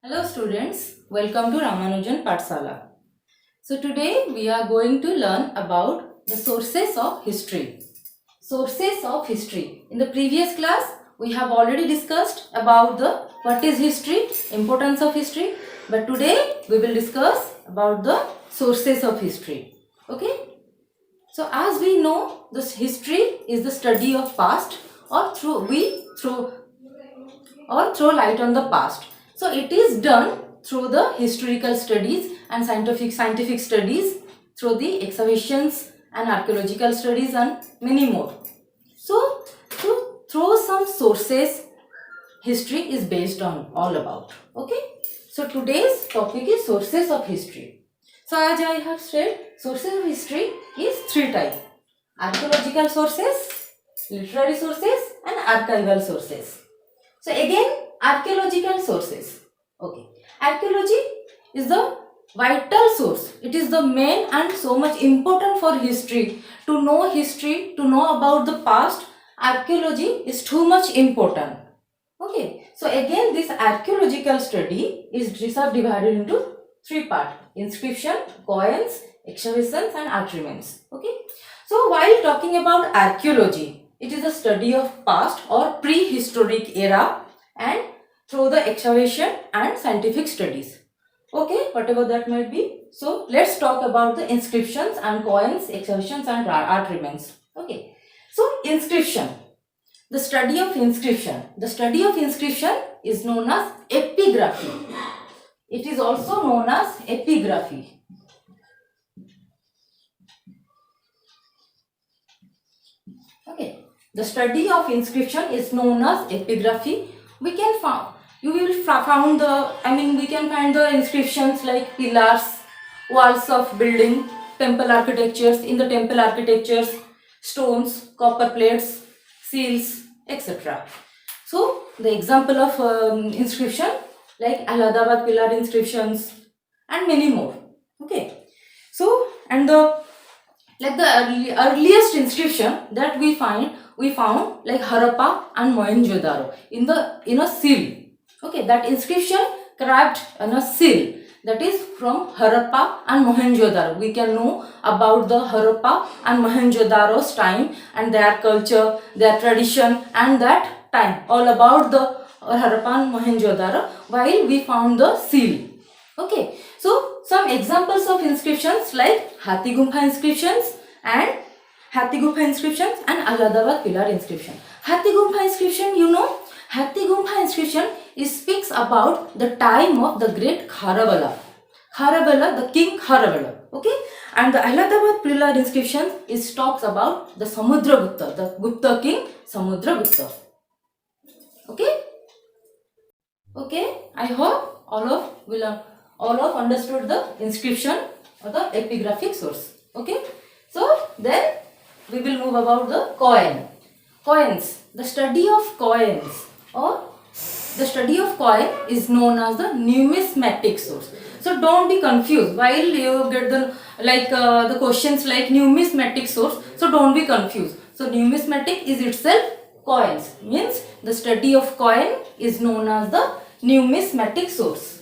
Hello students, welcome to Ramanujan Pathshala. So today we are going to learn about the sources of history. Sources of history. In the previous class we have already discussed about the what is history, importance of history, but today we will discuss about the sources of history. Okay? So as we know, this history is the study of past or throw light on the past. So it is done through the historical studies and scientific studies, through the excavations and archaeological studies and many more. So through some sources, history is based on all about. Okay. So today's topic is sources of history. So as I have said, sources of history is three types: archaeological sources, literary sources, and archival sources. So again, archaeological sources. Okay. Archaeology is the vital source. It is the main and so much important for history. To know about the past, archaeology is too much important. Okay. So again, this archaeological study is subdivided into three parts: inscription, coins, excavations, and art remains. Okay. So while talking about archaeology, it is a study of past or prehistoric era and through the excavation and scientific studies. Okay, whatever that might be. So let's talk about the inscriptions and coins, excavations, and art remains. Okay. So inscription. The study of inscription. The study of inscription is known as epigraphy. It is also known as epigraphy. Okay. The study of inscription is known as epigraphy. We can find we can find the inscriptions like pillars, walls of building, temple architectures, in the temple architectures, stones, copper plates, seals, etc. So the example of inscription like Allahabad pillar inscriptions and many more. Okay. So and the earliest inscription that we found like Harappa and Mohenjo-daro in a seal. Okay, that inscription carved on a seal, that is from Harappa and Mohenjo-daro. We can know about the Harappa and Mohenjo-daro's time and their culture, their tradition, and that time, all about the Harappa and Mohenjo-daro while we found the seal. Okay, so some examples of inscriptions like Hathi Gumpha inscriptions and Allahabad pillar inscription. Hathi Gumpha inscription, Hathi Gumpha inscription speaks about the time of the great Kharavela, the king Kharavela. Okay, and the Allahabad pillar inscription talks about the Samudragupta, the Gupta king Samudragupta. Okay, I hope all of understood the inscription or the epigraphic source. Okay, so then we will move about the coins. The study of coins is known as the numismatic source. So don't be confused while you get the questions like numismatic source. So don't be confused. So numismatic is itself coins, means the study of coin is known as the numismatic source.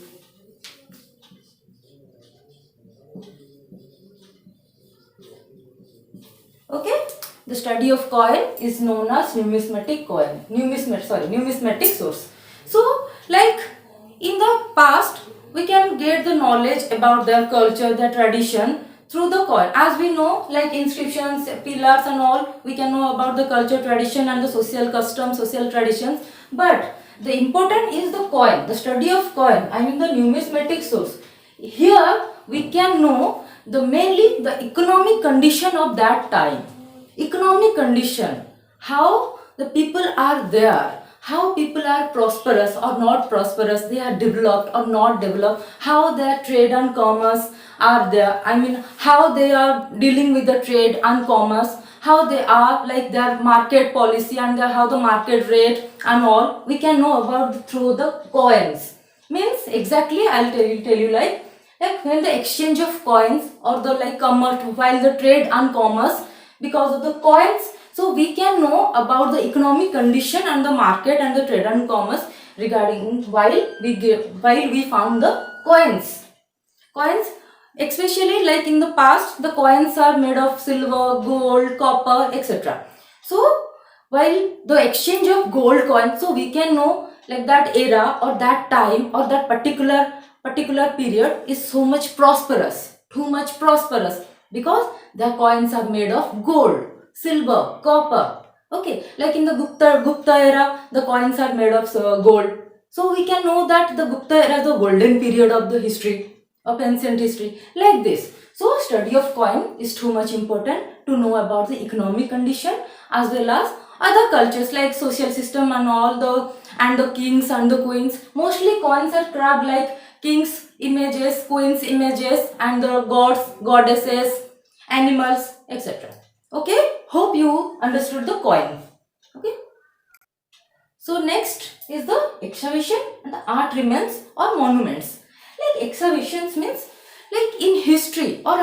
Okay, the study of coin is known as numismatic source. So like in the past we can get the knowledge about their culture, their tradition through the coin. As we know, like inscriptions, pillars and all, we can know about the culture, tradition and the social customs, social traditions. But the important is the coin, the study of coin, the numismatic source. Here we can know mainly the economic condition of that time. Economic condition, how the people are there, how people are prosperous or not prosperous, they are developed or not developed, how their trade and commerce are there, how they are dealing with the trade and commerce, how they are like their market policy and how the market rate and all, we can know about through the coins. Means exactly I'll tell you like when the exchange of coins or the commerce, while the trade and commerce, because of the coins, so we can know about the economic condition and the market and the trade and commerce regarding while we found the coins, especially like in the past, the coins are made of silver, gold, copper, etc. So while the exchange of gold coins, so we can know like that era or that time or that particular period is so much prosperous, too much prosperous, because the coins are made of gold, silver, copper. Okay, like in the Gupta era, the coins are made of gold. So we can know that the Gupta era is the golden period of the history, of ancient history, like this. So study of coin is too much important to know about the economic condition as well as other cultures like social system and the kings and the queens. Mostly coins are carved like kings images, queens images, and the gods, goddesses, animals, etc. Okay, hope you understood the coin. Okay. So next is the excavation and the art remains or monuments. Like excavations means like in history or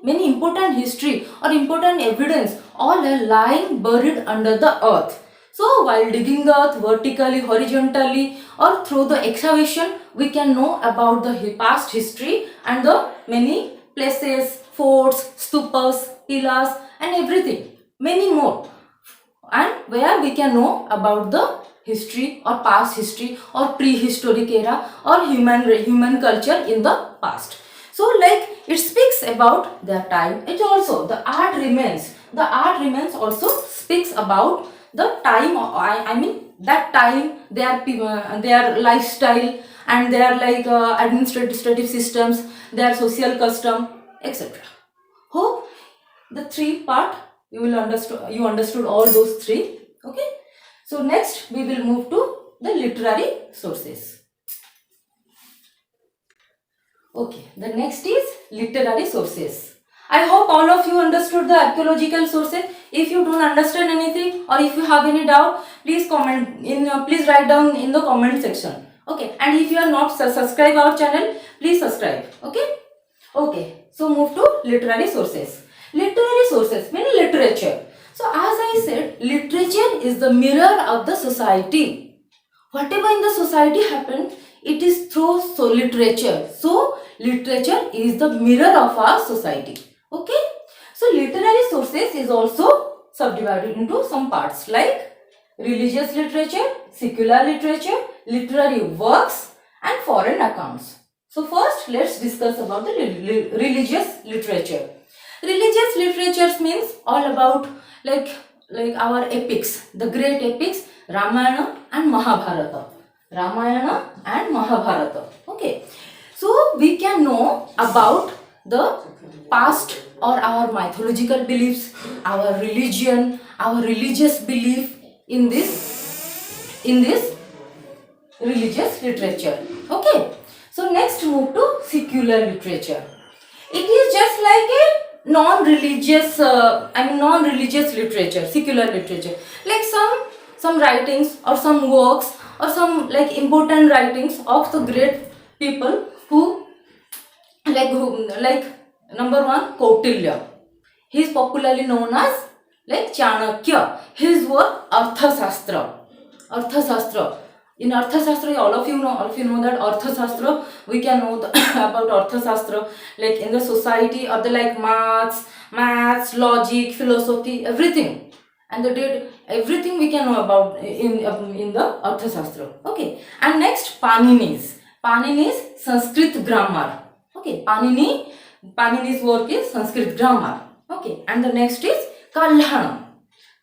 many important history or important evidence all are lying buried under the earth. So while digging the earth vertically, horizontally or through the excavation, we can know about the past history and the many places, forts, stupas, pillars and everything, many more, and where we can know about the history or past history or prehistoric era or human culture in the past. So like it speaks about their time. It also the art remains also speaks about the time, or I mean that time, their lifestyle and their like administrative systems, their social custom, etc. Hope the three part you understood all those three. Okay, so next we will move to the literary sources. Okay, the next is literary sources. I hope all of you understood the archaeological sources. If you don't understand anything or if you have any doubt, please please write down in the comment section. Okay, and if you are not subscribe our channel, please subscribe. Okay. Okay, so move to literary sources. Literary sources mean literature. So as I said, literature is the mirror of the society. Whatever in the society happens, it is through literature. So literature is the mirror of our society. Okay. So literary sources is also subdivided into some parts like religious literature, secular literature, literary works and foreign accounts. So first let's discuss about the religious literature. Religious literature means all about like our epics, the great epics Ramayana and Mahabharata. Ramayana and Mahabharata. Okay. So we can know about the past or our mythological beliefs, our religion, our religious belief in this religious literature. Okay. So next move to secular literature. It is just like a non-religious literature, secular literature. Like some writings or some works or some like important writings of the great people who like number one Kautilya. He is popularly known as like Chanakya. His work Arthashastra. Arthashastra. In Arthashastra, all of you know that Arthashastra, we can know about Arthashastra like in the society or the like maths, logic, philosophy, everything. And the date, everything we can know about in the Arthashastra. Okay. And next Panini's Sanskrit grammar. Okay. Panini's work is Sanskrit grammar. Okay. And the next is Kalhana.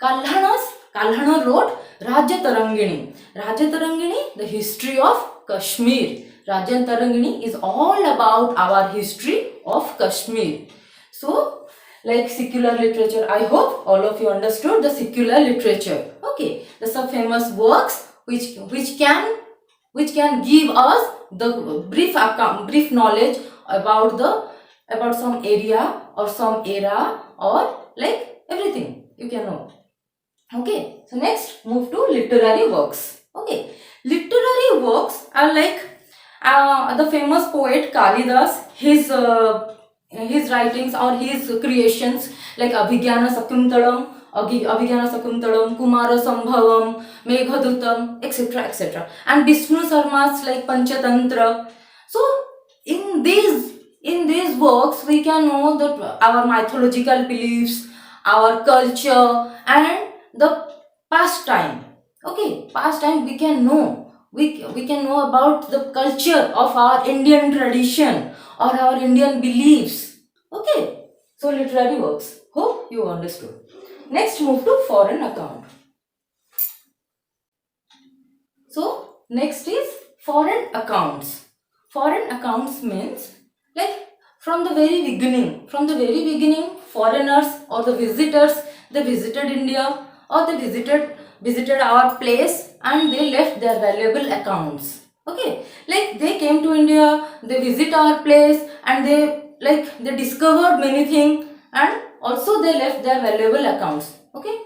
Kalhana wrote Rajya Tarangini, the history of Kashmir. Rajya Tarangini is all about our history of Kashmir. So, like secular literature, I hope all of you understood the secular literature. Okay, the some famous works which can give us the brief knowledge about some area or some era or like everything you can know. Okay, so next move to literary works. Okay, literary works are like the famous poet Kalidas, his writings or his creations like Abhigyana Sakuntalam Abhigyana Sakuntalam, Kumara Sambhavam, Meghadutam, etc. etc. And Vishnu Sarma's like Panchatantra. So in these works we can know that our mythological beliefs, our culture, and the past time. Okay, past time we can know. We can know about the culture of our Indian tradition or our Indian beliefs. Okay, so literary works. Hope you understood. Next, move to foreign account. So next is foreign accounts. Foreign accounts means like from the very beginning, foreigners or the visitors, they visited India or they visited our place and they left their valuable accounts. Okay, like they came to India, they visit our place and they discovered many things and also they left their valuable accounts. Okay,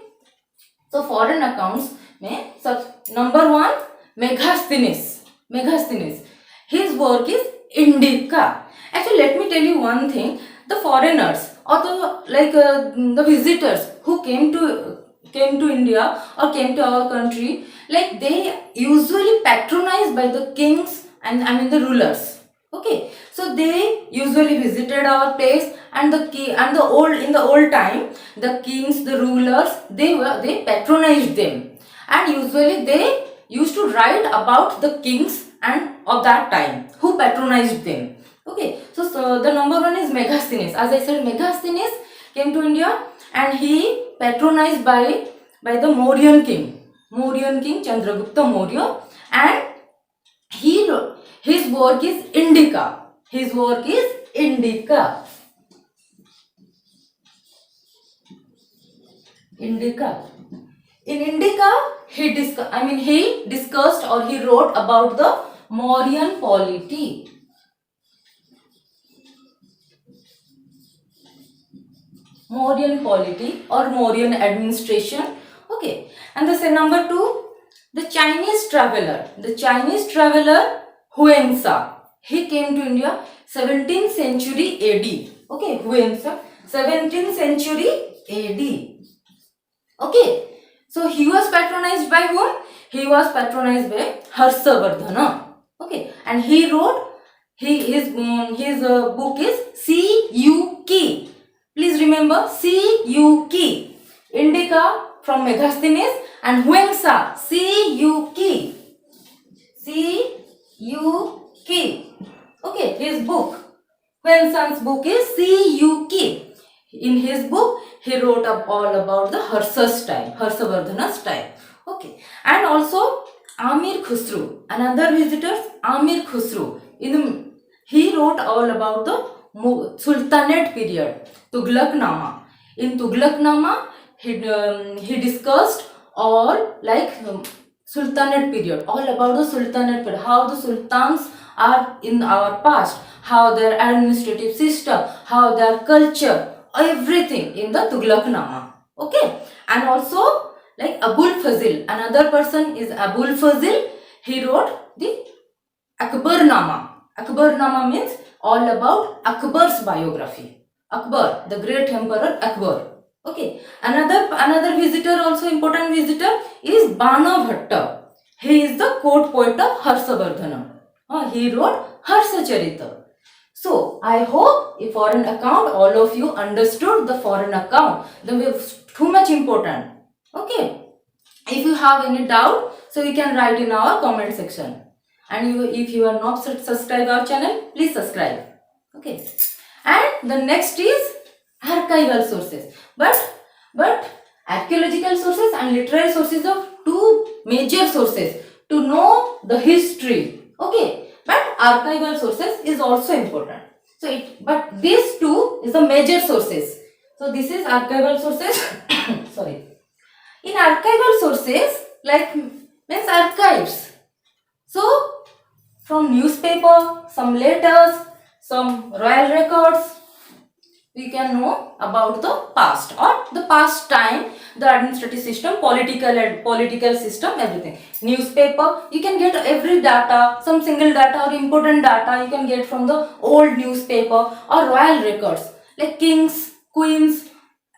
so foreign accounts में सब number one Megasthenes. Megasthenes. His work is Indica. Actually, let me tell you one thing. The foreigners or the visitors who came to India or came to our country, like they usually patronized by the kings and the rulers. Okay, so they usually visited our place and in the old time the kings, the rulers, they patronized them and usually they used to write about the kings and of that time who patronized them. Okay, so the number one is Megasthenes. As I said, Megasthenes came to India and he patronized by the Mauryan king Chandragupta Maurya, and his work is Indica. His work is Indica. Indica. In Indica, he discussed or he wrote about the Mauryan polity. Mauryan polity or Mauryan administration. Okay, and the number two, the Chinese traveler. The Chinese traveler Huangsa. He came to India 17th century AD. Okay, Huangsa, 17th century AD. Okay, so he was patronized by whom? He was patronized by Harshavardhana. Okay, and he wrote his book is C.U.K. Please remember C.U.K. Indica from Megasthenes and Huangsa C.U.K. C.U.K. Okay, his book. Huangsa's book is C.U.K. In his book, he wrote up all about the Harshavardhana's time. Okay, and also Amir Khusru, another visitor, Amir Khusru. He wrote all about the Sultanate period, Tughlaqnama. In Tughlaqnama, he discussed all Sultanate period, all about the Sultanate period, how the sultans are in our past, how their administrative system, how their culture, everything in the Tughlaqnama. Okay, and also like Abul Fazil, another person is Abul Fazil. He wrote the Akbarnama. Akbarnama means all about Akbar's biography. Akbar, the great emperor Akbar. Okay, another visitor, also important visitor, is Bana Bhatta. He is the court poet of Harshavardhana. He wrote Harsacharita. So I hope a foreign account, all of you understood the foreign account. Too much important. Okay. If you have any doubt, so you can write in our comment section. And if you are not subscribed our channel, please subscribe. Okay. And the next is archival sources. But archaeological sources and literary sources are two major sources to know the history. Okay. But archival sources is also important. But these two is the major sources. So this is archival sources. Sorry. In archival sources, means archives. So from newspaper, some letters, some royal records, we can know about the past or the past time, the administrative system, political system, everything. Newspaper, you can get every data, some single data or important data you can get from the old newspaper, or royal records like kings, queens,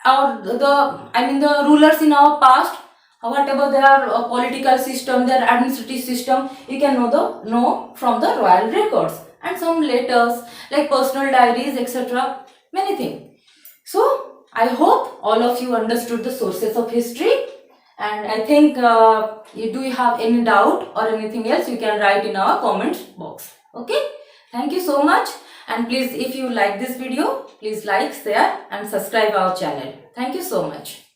or the rulers in our past, whatever their political system, their administrative system, you can know from the royal records, and some letters like personal diaries, etc. Many things. So I hope all of you understood the sources of history, and I think do you have any doubt or anything else, you can write in our comments box. Okay, thank you so much, and please, if you like this video, please like, share and subscribe our channel. Thank you so much.